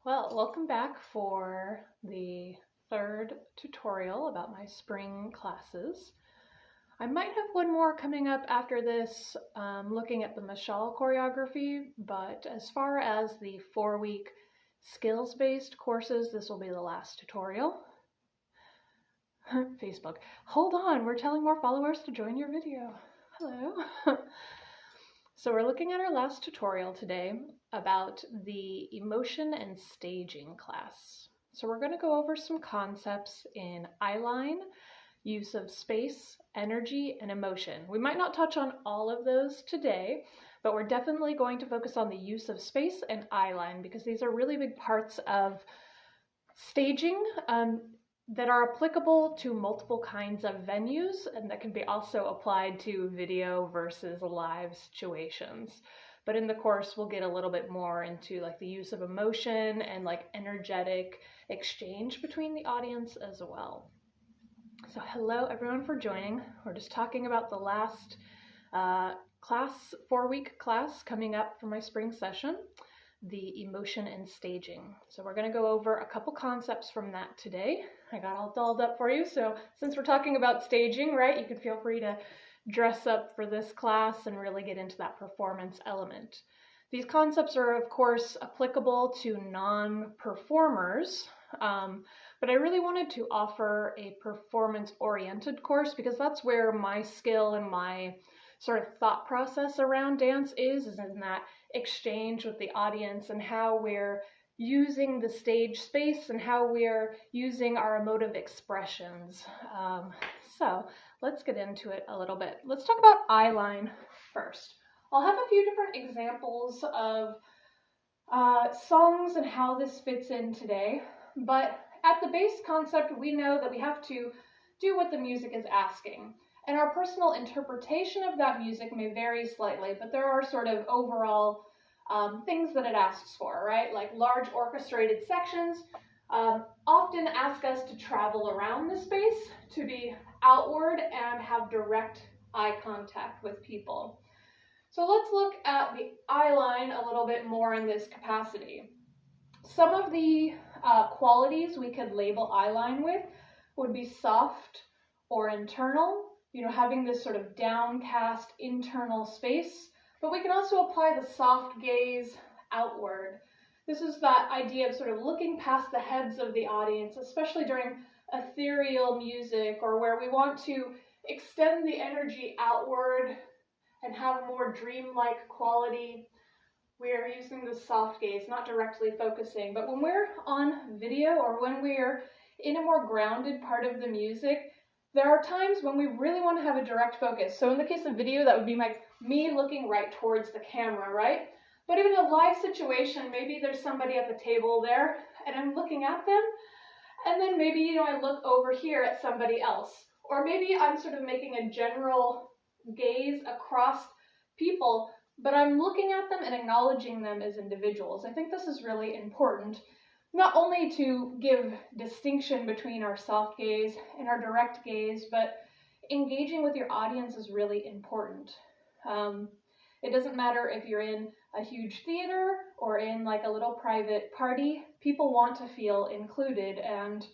Well, welcome back for the third tutorial about my spring classes. I might have one more coming up after this, looking at the mashal choreography, but as far as the 4-week skills-based courses, this will be the last tutorial. Facebook, hold on, we're telling more followers to join your video. Hello. So we're looking at our last tutorial today about the emotion and staging class. So we're going to go over some concepts in eyeline, use of space, energy, and emotion. We might not touch on all of those today, but we're definitely going to focus on the use of space and eyeline because these are really big parts of staging that are applicable to multiple kinds of venues and that can be also applied to video versus live situations. But in the course, we'll get a little bit more into like the use of emotion and like energetic exchange between the audience as well. So hello everyone for joining. We're just talking about the last 4-week class coming up for my spring session, the emotion and staging. So we're going to go over a couple concepts from that today. I got all dolled up for you, so since we're talking about staging, right, you can feel free to dress up for this class and really get into that performance element. These concepts are, of course, applicable to non-performers, but I really wanted to offer a performance-oriented course because that's where my skill and my sort of thought process around dance is in that exchange with the audience and how we're using the stage space and how we're using our emotive expressions. So let's get into it a little bit. Let's talk about eyeline first. I'll have a few different examples of songs and how this fits in today, but at the base concept, we know that we have to do what the music is asking. And our personal interpretation of that music may vary slightly, but there are sort of overall things that it asks for, right? Like large orchestrated sections often ask us to travel around the space, to be outward and have direct eye contact with people. So let's look at the eyeline a little bit more in this capacity. Some of the qualities we could label eyeline with would be soft or internal, having this sort of downcast internal space, but we can also apply the soft gaze outward. This is that idea of sort of looking past the heads of the audience, especially during ethereal music or where we want to extend the energy outward and have more dreamlike quality. We're using the soft gaze, not directly focusing, but when we're on video or when we're in a more grounded part of the music, there are times when we really want to have a direct focus. So in the case of video, that would be like me looking right towards the camera, right? But even in a live situation, maybe there's somebody at the table there and I'm looking at them. And then maybe, I look over here at somebody else. Or maybe I'm sort of making a general gaze across people, but I'm looking at them and acknowledging them as individuals. I think this is really important. Not only to give distinction between our soft gaze and our direct gaze, but engaging with your audience is really important. It doesn't matter if you're in a huge theater or in like a little private party, people want to feel included, and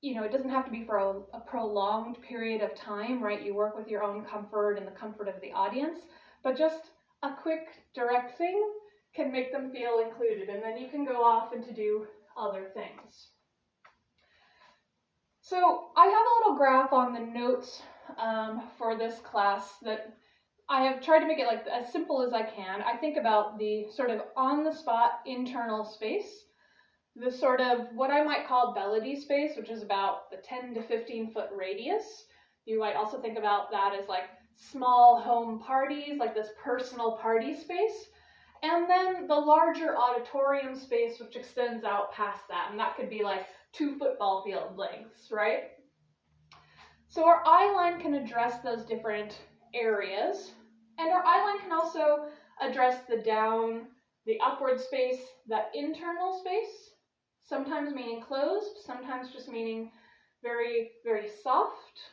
it doesn't have to be for a prolonged period of time, right? You work with your own comfort and the comfort of the audience, but just a quick direct thing can make them feel included, and then you can go off and to do other things. So I have a little graph on the notes for this class that I have tried to make it like as simple as I can. I think about the sort of on-the-spot internal space, the sort of what I might call bellady space, which is about the 10 to 15 foot radius. You might also think about that as like small home parties, like this personal party space. And then the larger auditorium space, which extends out past that. And that could be like 2 football field lengths, right? So our eyeline can address those different areas. And our eyeline can also address the upward space, that internal space, sometimes meaning closed, sometimes just meaning very, very soft.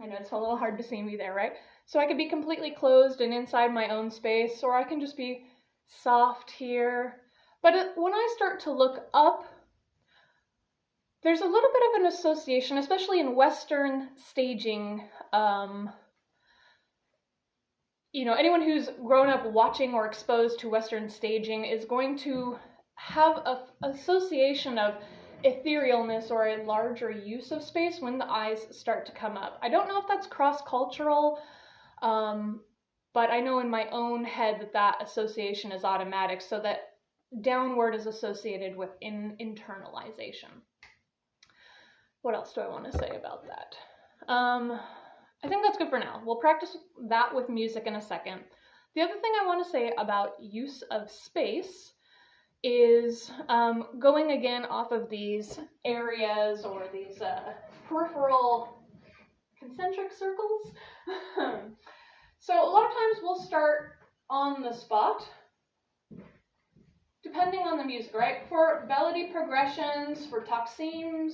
I know it's a little hard to see me there, right? So I could be completely closed and inside my own space, or I can just be soft here, But when I start to look up, there's a little bit of an association, especially in Western staging. Anyone who's grown up watching or exposed to Western staging is going to have an association of etherealness or a larger use of space when the eyes start to come up. I don't know if that's cross-cultural, but I know in my own head that association is automatic, so that downward is associated with internalization. What else do I want to say about that? I think that's good for now. We'll practice that with music in a second. The other thing I want to say about use of space is going again off of these areas or these peripheral concentric circles. So a lot of times we'll start on the spot, depending on the music, right? For melody progressions, for takseems,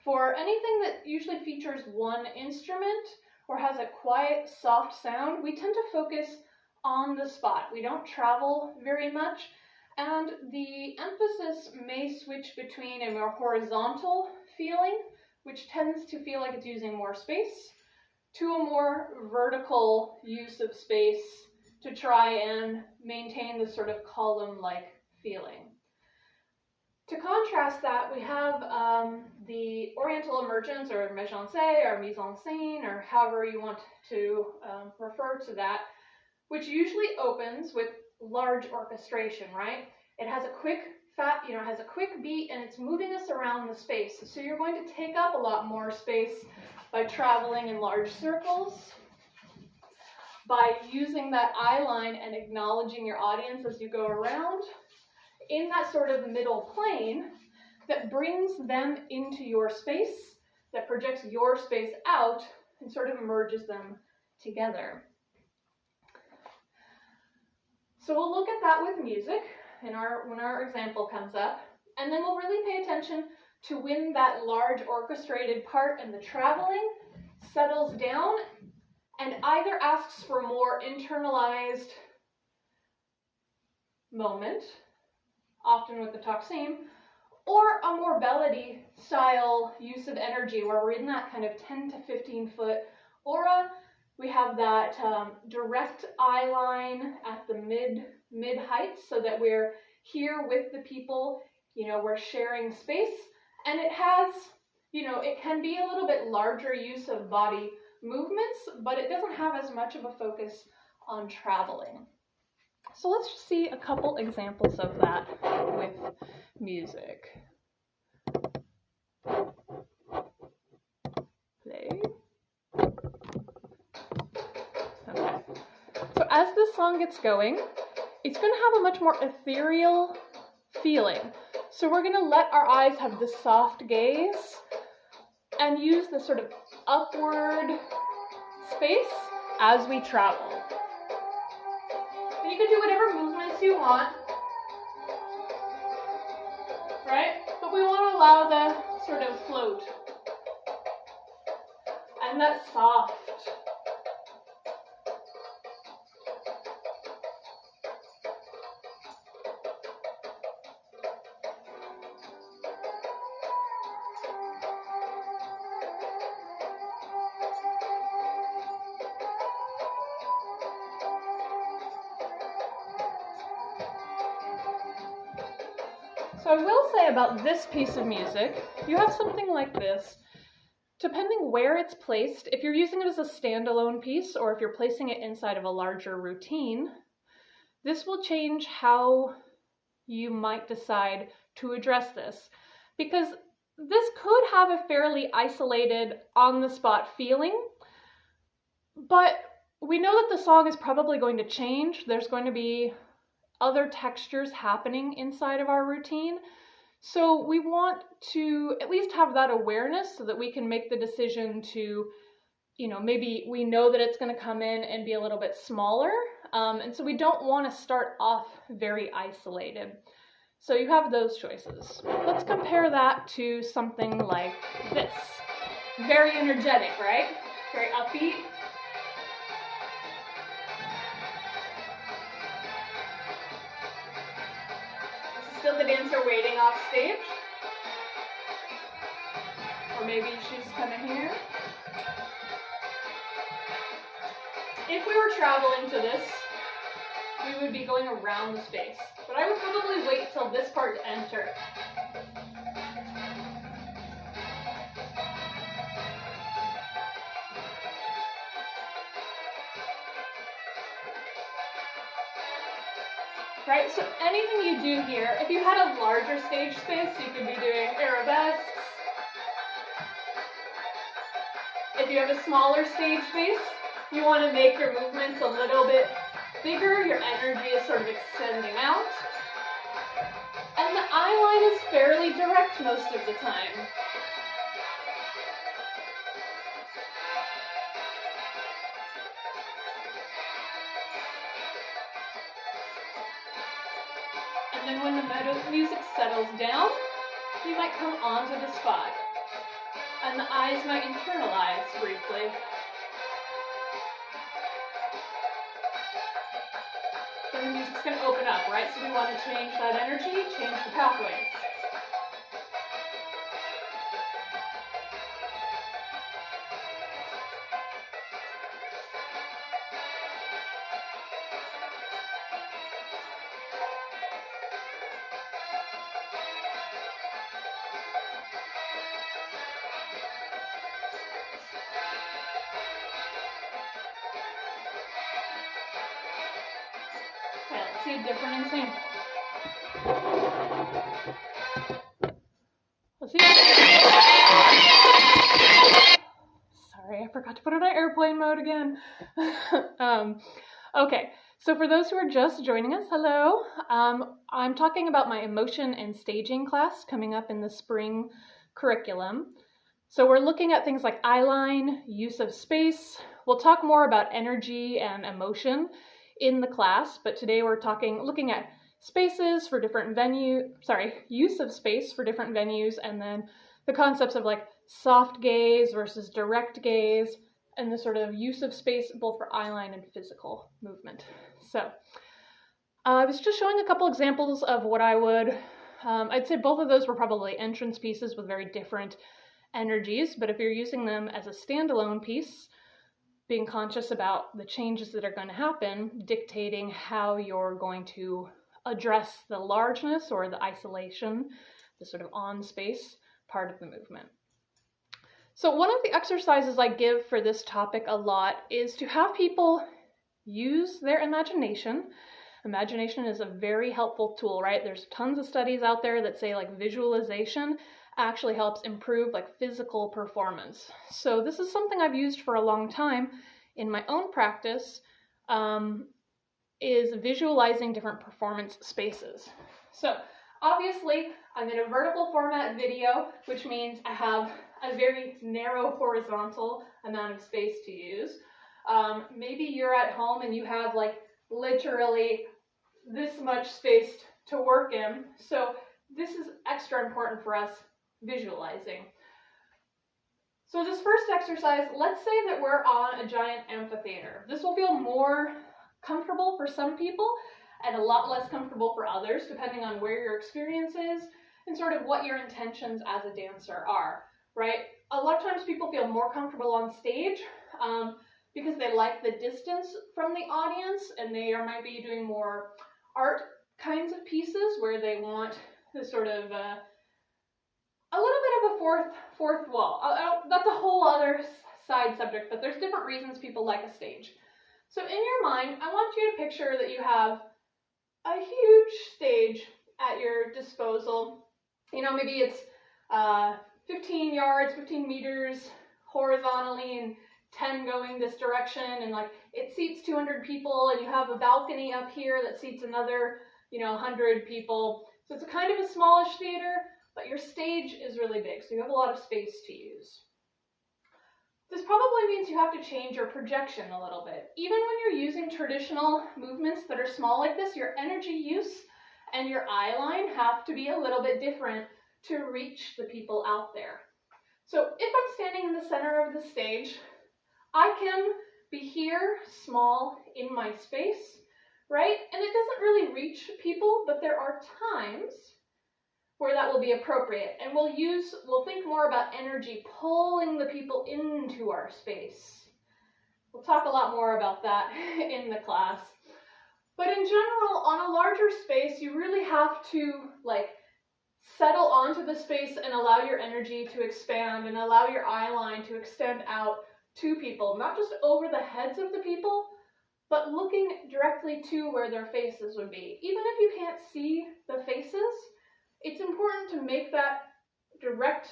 for anything that usually features one instrument or has a quiet, soft sound, we tend to focus on the spot. We don't travel very much, and the emphasis may switch between a more horizontal feeling, which tends to feel like it's using more space, to a more vertical use of space to try and maintain this sort of column-like feeling. To contrast that, we have the Oriental emergence, or mise en scène, or mise en scène, or however you want to refer to that, which usually opens with large orchestration, right? It has a quick beat, and it's moving us around the space. So you're going to take up a lot more space by traveling in large circles, by using that eye line and acknowledging your audience as you go around, in that sort of middle plane that brings them into your space, that projects your space out, and sort of merges them together. So we'll look at that with music when our example comes up, and then we'll really pay attention to when that large orchestrated part and the traveling settles down and either asks for more internalized moment, often with the takseem, or a more ballady style use of energy where we're in that kind of 10 to 15 foot aura. We have that direct eye line at the mid height so that we're here with the people, we're sharing space, and it has, it can be a little bit larger use of body movements, but it doesn't have as much of a focus on traveling. So let's just see a couple examples of that with music. Play. Okay. So as this song gets going, it's going to have a much more ethereal feeling. So we're going to let our eyes have this soft gaze and use this sort of upward space as we travel. You can do whatever movements you want, right? But we want to allow the sort of float and that soft. So I will say about this piece of music, you have something like this. Depending where it's placed, if you're using it as a standalone piece or if you're placing it inside of a larger routine, this will change how you might decide to address this. Because this could have a fairly isolated, on-the-spot feeling, but we know that the song is probably going to change. There's going to be other textures happening inside of our routine. So we want to at least have that awareness so that we can make the decision to, maybe we know that it's going to come in and be a little bit smaller. And so we don't want to start off very isolated. So you have those choices. Let's compare that to something like this. Very energetic, right? Very upbeat. still the dancer waiting off stage. Or maybe she's coming here. If we were traveling to this, we would be going around the space. But I would probably wait till this part to enter. Right, so anything you do here, if you had a larger stage space, you could be doing arabesques. If you have a smaller stage space, you want to make your movements a little bit bigger, your energy is sort of extending out. And the eye line is fairly direct most of the time. And then when the music settles down, you might come onto the spot. And the eyes might internalize briefly. Then the music's going to open up, right? So we want to change that energy, change the pathways. Okay, let's see a different example. Let's see. Sorry, I forgot to put it on airplane mode again. Okay, so for those who are just joining us, hello. I'm talking about my emotion and staging class coming up in the spring curriculum. So we're looking at things like eyeline, use of space. We'll talk more about energy and emotion in the class, but today we're looking at spaces for different use of space for different venues, and then the concepts of like soft gaze versus direct gaze, and the sort of use of space both for eyeline and physical movement. So I was just showing a couple examples of what I'd say both of those were probably entrance pieces with very different energies, but if you're using them as a standalone piece, being conscious about the changes that are going to happen, dictating how you're going to address the largeness or the isolation, the sort of on space part of the movement. So one of the exercises I give for this topic a lot is to have people use their imagination. Imagination is a very helpful tool, right? There's tons of studies out there that say like visualization actually helps improve like physical performance. So this is something I've used for a long time in my own practice, is visualizing different performance spaces. So obviously I'm in a vertical format video, which means I have a very narrow horizontal amount of space to use. Maybe you're at home and you have like literally this much space to work in. So this is extra important for us visualizing. So this first exercise, let's say that we're on a giant amphitheater. This will feel more comfortable for some people and a lot less comfortable for others, depending on where your experience is and sort of what your intentions as a dancer are, right? A lot of times people feel more comfortable on stage because they like the distance from the audience, and they might be doing more art kinds of pieces where they want the sort of a little bit of a fourth wall. That's a whole other side subject, but there's different reasons people like a stage. So in your mind, I want you to picture that you have a huge stage at your disposal. You know, maybe it's 15 yards, 15 meters horizontally and 10 going this direction, and like it seats 200 people, and you have a balcony up here that seats another, 100 people. So it's a kind of a smallish theater, but your stage is really big, so you have a lot of space to use. This probably means you have to change your projection a little bit. Even when you're using traditional movements that are small like this, your energy use and your eye line have to be a little bit different to reach the people out there. So if I'm standing in the center of the stage, I can be here, small in my space, right? And it doesn't really reach people, but there are times where that will be appropriate. And we'll think more about energy pulling the people into our space. We'll talk a lot more about that in the class. But in general, on a larger space, you really have to settle onto the space and allow your energy to expand and allow your eye line to extend out to people, not just over the heads of the people, but looking directly to where their faces would be. Even if you can't see the faces, it's important to make that direct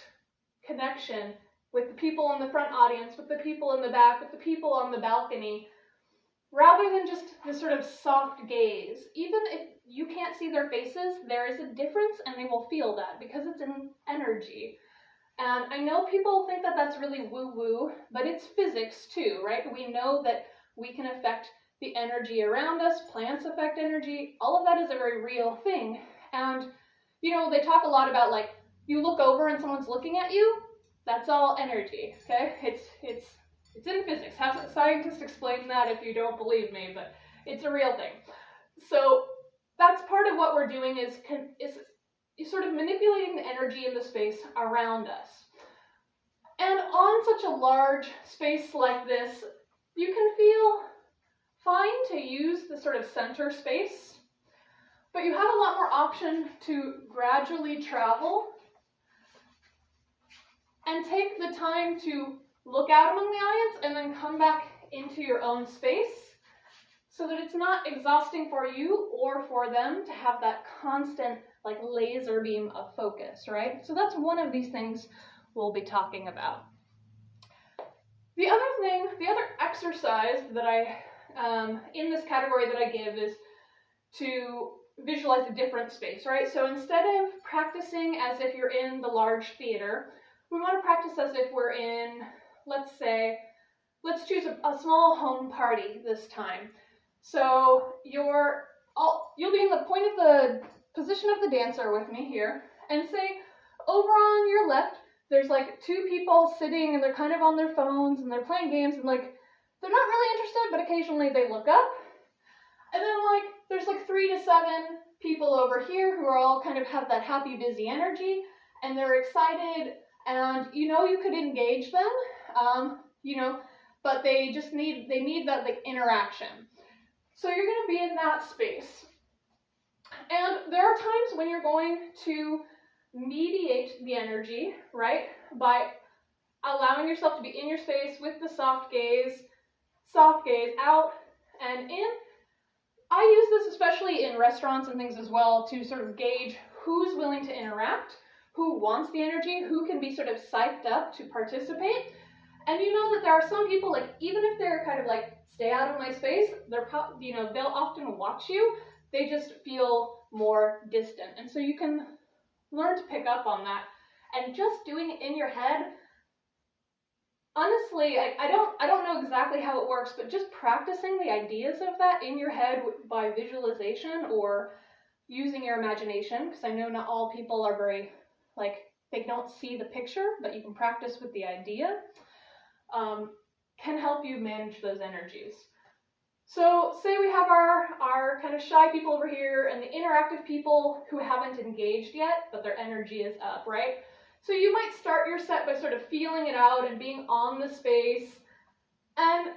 connection with the people in the front audience, with the people in the back, with the people on the balcony, rather than just this sort of soft gaze. Even if you can't see their faces, there is a difference and they will feel that because it's an energy. And I know people think that that's really woo-woo, but it's physics too, right? We know that we can affect the energy around us, plants affect energy, all of that is a very real thing. And, they talk a lot about you look over and someone's looking at you, that's all energy, okay? It's in physics. Have scientists explain that if you don't believe me, but it's a real thing. So that's part of what we're doing is sort of manipulating the energy in the space around us. And on such a large space like this, you can feel fine to use the sort of center space, but you have a lot more option to gradually travel and take the time to look out among the audience and then come back into your own space so that it's not exhausting for you or for them to have that constant laser beam of focus, right? So that's one of these things we'll be talking about. The other exercise that I, in this category that I give is to visualize a different space, right? So instead of practicing as if you're in the large theater, we want to practice as if we're in, let's choose a small home party this time. So you'll be in the point of the position of the dancer with me here, and say over on your left, there's two people sitting and they're kind of on their phones and they're playing games and they're not really interested, but occasionally they look up. And then there's 3 to 7 people over here who are all kind of have that happy, busy energy and they're excited and you could engage them, but they need that interaction. So you're going to be in that space. And there are times when you're going to mediate the energy, right, by allowing yourself to be in your space with the soft gaze out and in. I use this especially in restaurants and things as well to sort of gauge who's willing to interact, who wants the energy, who can be sort of psyched up to participate. And that there are some people, even if they're kind of stay out of my space, they'll often watch you, they just feel more distant. And so you can learn to pick up on that. And just doing it in your head, honestly, I don't know exactly how it works, but just practicing the ideas of that in your head by visualization or using your imagination, because I know not all people are very, they don't see the picture, but you can practice with the idea, can help you manage those energies. So say we have our kind of shy people over here and the interactive people who haven't engaged yet, but their energy is up, right? So you might start your set by sort of feeling it out and being on the space and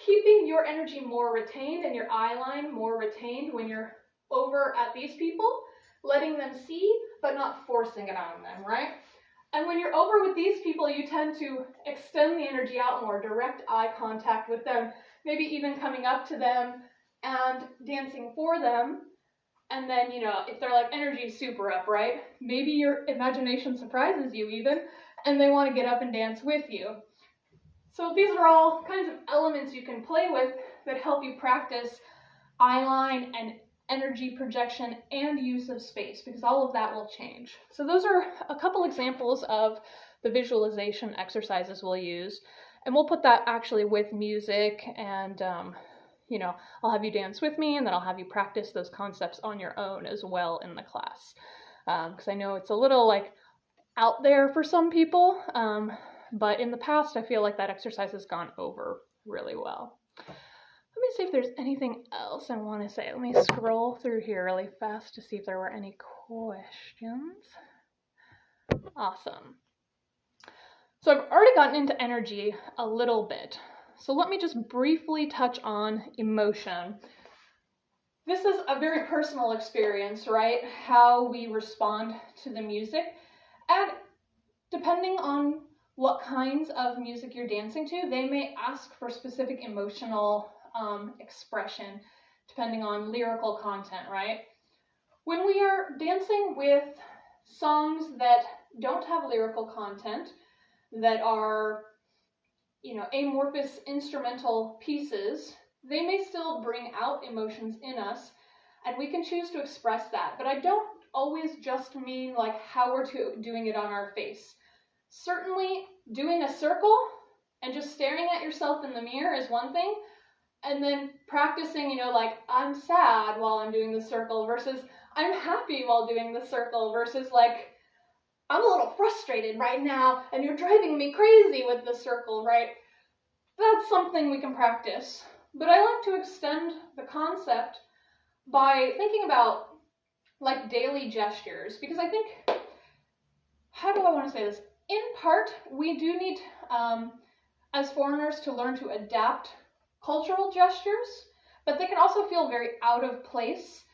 keeping your energy more retained and your eye line more retained when you're over at these people, letting them see, but not forcing it on them, right? And when you're over with these people, you tend to extend the energy out more, direct eye contact with them, maybe even coming up to them and dancing for them. And then, if they're energy super up, right? Maybe your imagination surprises you even, and they want to get up and dance with you. So these are all kinds of elements you can play with that help you practice eye line and energy projection and use of space, because all of that will change. So those are a couple examples of the visualization exercises we'll use. And we'll put that actually with music and, I'll have you dance with me and then I'll have you practice those concepts on your own as well in the class. Because I know it's a little out there for some people, but in the past I feel like that exercise has gone over really well. Let me see if there's anything else I want to say. Let me scroll through here really fast to see if there were any questions. Awesome. So I've already gotten into energy a little bit. So let me just briefly touch on emotion. This is a very personal experience, right? How we respond to the music. And depending on what kinds of music you're dancing to, they may ask for specific emotional expression, depending on lyrical content, right? When we are dancing with songs that don't have lyrical content, that are, amorphous instrumental pieces, they may still bring out emotions in us, and we can choose to express that. But I don't always just mean like how we're doing it on our face. Certainly, doing a circle and just staring at yourself in the mirror is one thing, and then practicing, like I'm sad while I'm doing the circle versus I'm happy while doing the circle versus like I'm a little frustrated right now and you're driving me crazy with the circle, right? That's something we can practice. But I like to extend the concept by thinking about like daily gestures, because I think, how do I want to say this? In part, we do need, as foreigners, to learn to adapt cultural gestures, but they can also feel very out of place.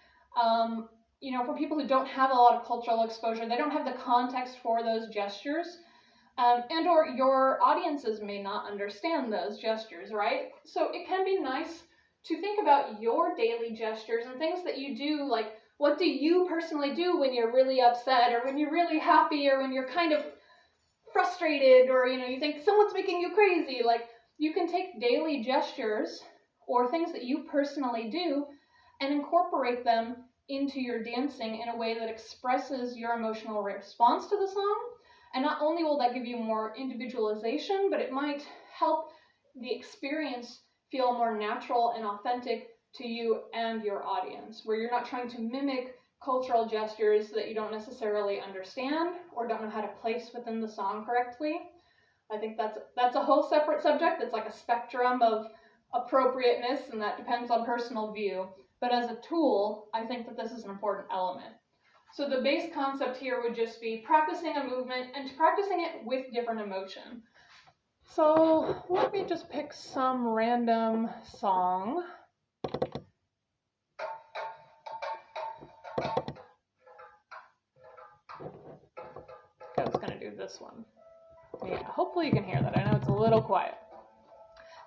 For people who don't have a lot of cultural exposure, they don't have the context for those gestures, and or your audiences may not understand those gestures, right? So it can be nice to think about your daily gestures and things that you do, like what do you personally do when you're really upset or when you're really happy or when you're kind of frustrated or, you think someone's making you crazy. Like you can take daily gestures or things that you personally do and incorporate them into your dancing in a way that expresses your emotional response to the song. And not only will that give you more individualization, but it might help the experience feel more natural and authentic to you and your audience, where you're not trying to mimic cultural gestures that you don't necessarily understand or don't know how to place within the song correctly. I think that's a whole separate subject. It's like a spectrum of appropriateness, and that depends on personal view. But as a tool, I think that this is an important element. So the base concept here would just be practicing a movement and practicing it with different emotion. So let me just pick some random song. I was going to do this one. Yeah, hopefully you can hear that. I know it's a little quiet.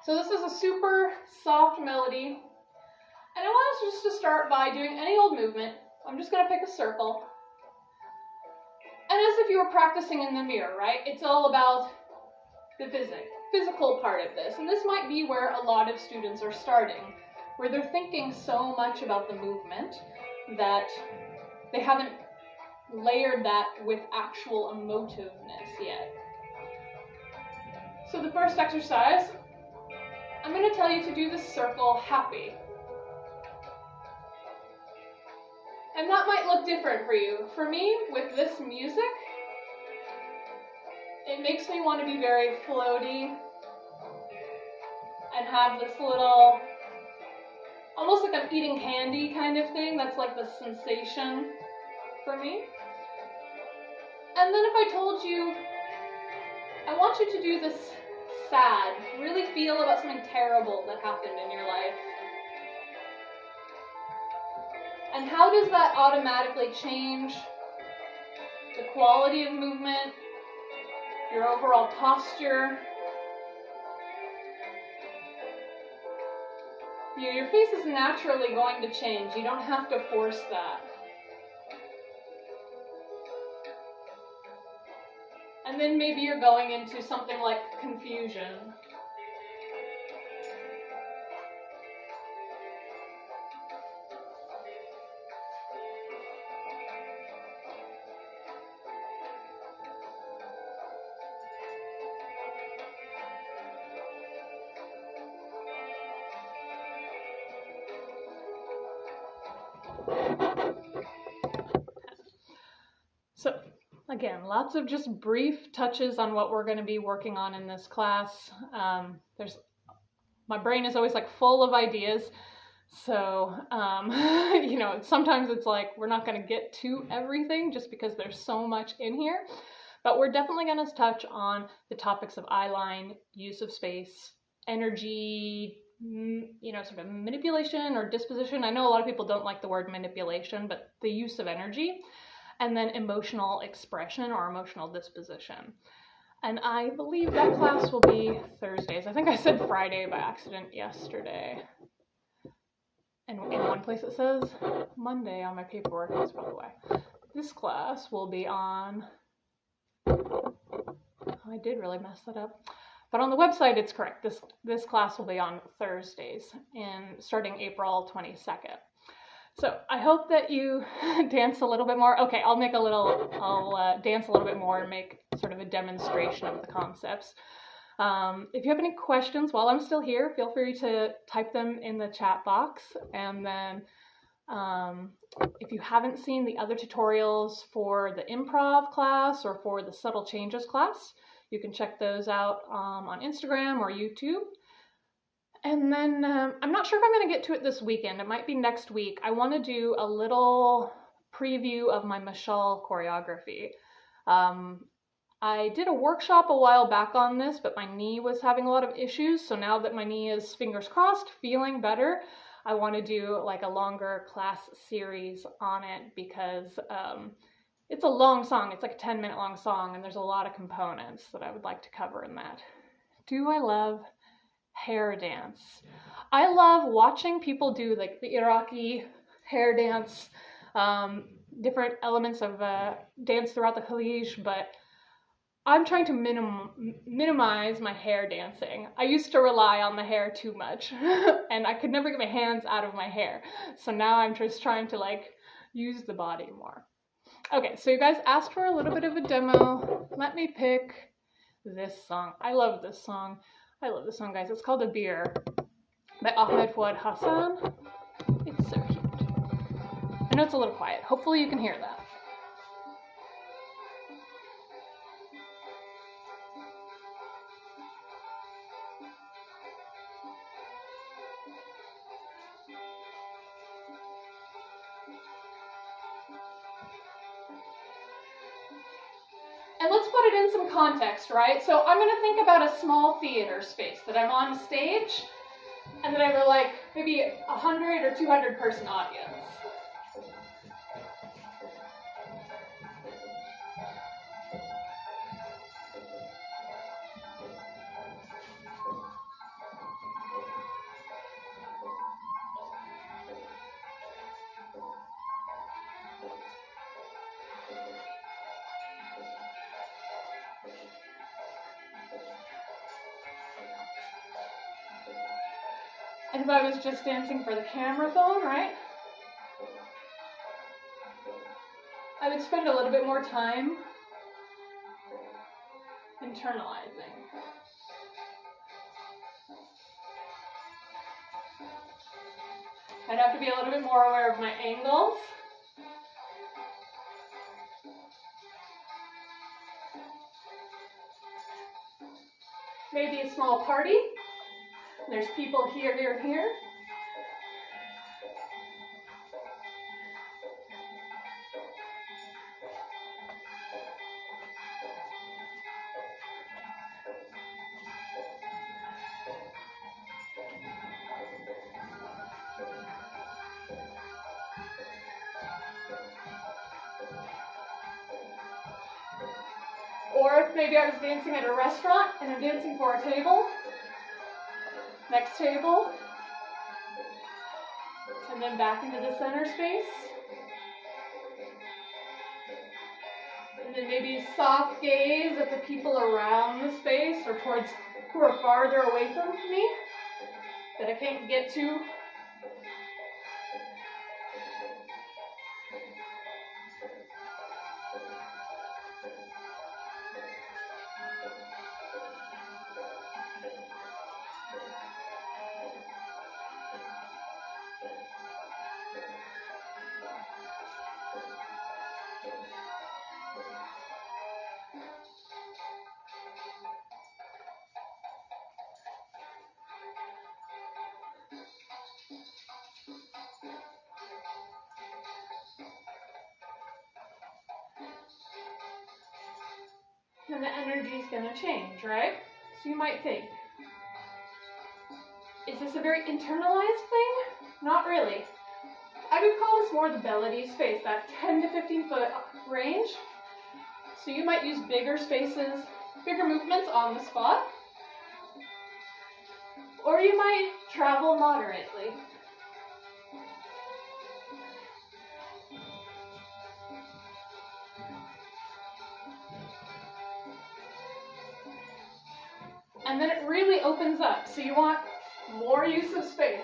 So this is a super soft melody. And I want us just to start by doing any old movement. I'm just going to pick a circle. And as if you were practicing in the mirror, right? It's all about the physical part of this. And this might be where a lot of students are starting, where they're thinking so much about the movement that they haven't layered that with actual emotiveness yet. So the first exercise, I'm going to tell you to do the circle happy. And that might look different for you. For me, with this music, it makes me want to be very floaty and have this little, almost like I'm eating candy kind of thing. That's like the sensation for me. And then if I told you, I want you to do this sad, really feel about something terrible that happened in your life. And how does that automatically change the quality of movement, your overall posture? Your face is naturally going to change. You don't have to force that. And then maybe you're going into something like confusion. So again, lots of just brief touches on what we're going to be working on in this class. There's my brain is always like full of ideas. So, you know, sometimes it's like we're not going to get to everything just because there's so much in here. But we're definitely going to touch on the topics of eyeline, use of space, energy, you know, sort of manipulation or disposition. I know a lot of people don't like the word manipulation, but the use of energy, and then emotional expression or emotional disposition. And I believe that class will be Thursdays. I think I said Friday by accident yesterday. And in one place it says Monday on my paperwork, that's probably why. This class will be on, I did really mess that up. But on the website, it's correct. This class will be on Thursdays starting April 22nd. So I hope that you dance a little bit more. Okay, I'll dance a little bit more and make sort of a demonstration of the concepts. If you have any questions while I'm still here, feel free to type them in the chat box. And then if you haven't seen the other tutorials for the improv class or for the subtle changes class, you can check those out on Instagram or YouTube. And then I'm not sure if I'm going to get to it this weekend. It might be next week. I want to do a little preview of my mashal choreography. I did a workshop a while back on this, but my knee was having a lot of issues. So now that my knee is, fingers crossed, feeling better, I want to do like a longer class series on it because it's a long song. It's like a 10-minute long song, and there's a lot of components that I would like to cover in that. Do I love hair dance? I love watching people do like the Iraqi hair dance, different elements of dance throughout the Khalij, but I'm trying to minimize my hair dancing. I used to rely on the hair too much and I could never get my hands out of my hair. So now I'm just trying to like use the body more. Okay, so you guys asked for a little bit of a demo. Let me pick this song. I love this song. I love this song, guys. It's called A Beer by Ahmed Fouad Hassan. It's so cute. I know it's a little quiet. Hopefully you can hear that. And let's put it in some context, right? So I'm going to think about a small theater space that I'm on stage, and then I have like maybe 100 or 200 person audience. And if I was just dancing for the camera phone, right? I would spend a little bit more time internalizing. I'd have to be a little bit more aware of my angles. Maybe a small party. There's people here, here, and here. Or if maybe I was dancing at a restaurant and I'm dancing for a table, next table, and then back into the center space. And then maybe soft gaze at the people around the space or towards who are farther away from me that I can't get to. and the energy is going to change, right? So you might think, is this a very internalized thing? Not really. I would call this more the belly space, that 10 to 15 foot range. So you might use bigger spaces, bigger movements on the spot, or you might travel moderately. And then it really opens up, so you want more use of space.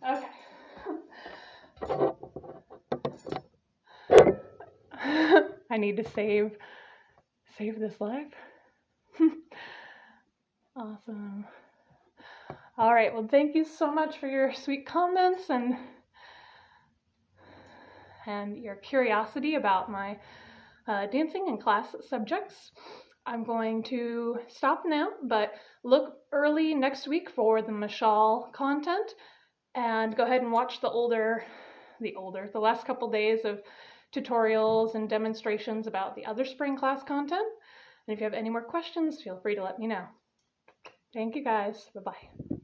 Okay. I need to save this live. Awesome. All right, well, thank you so much for your sweet comments and your curiosity about my dancing and class subjects. I'm going to stop now, but look early next week for the mashal content, and go ahead and watch the last couple days of tutorials and demonstrations about the other spring class content. And if you have any more questions, feel free to let me know. Thank you guys. Bye-bye.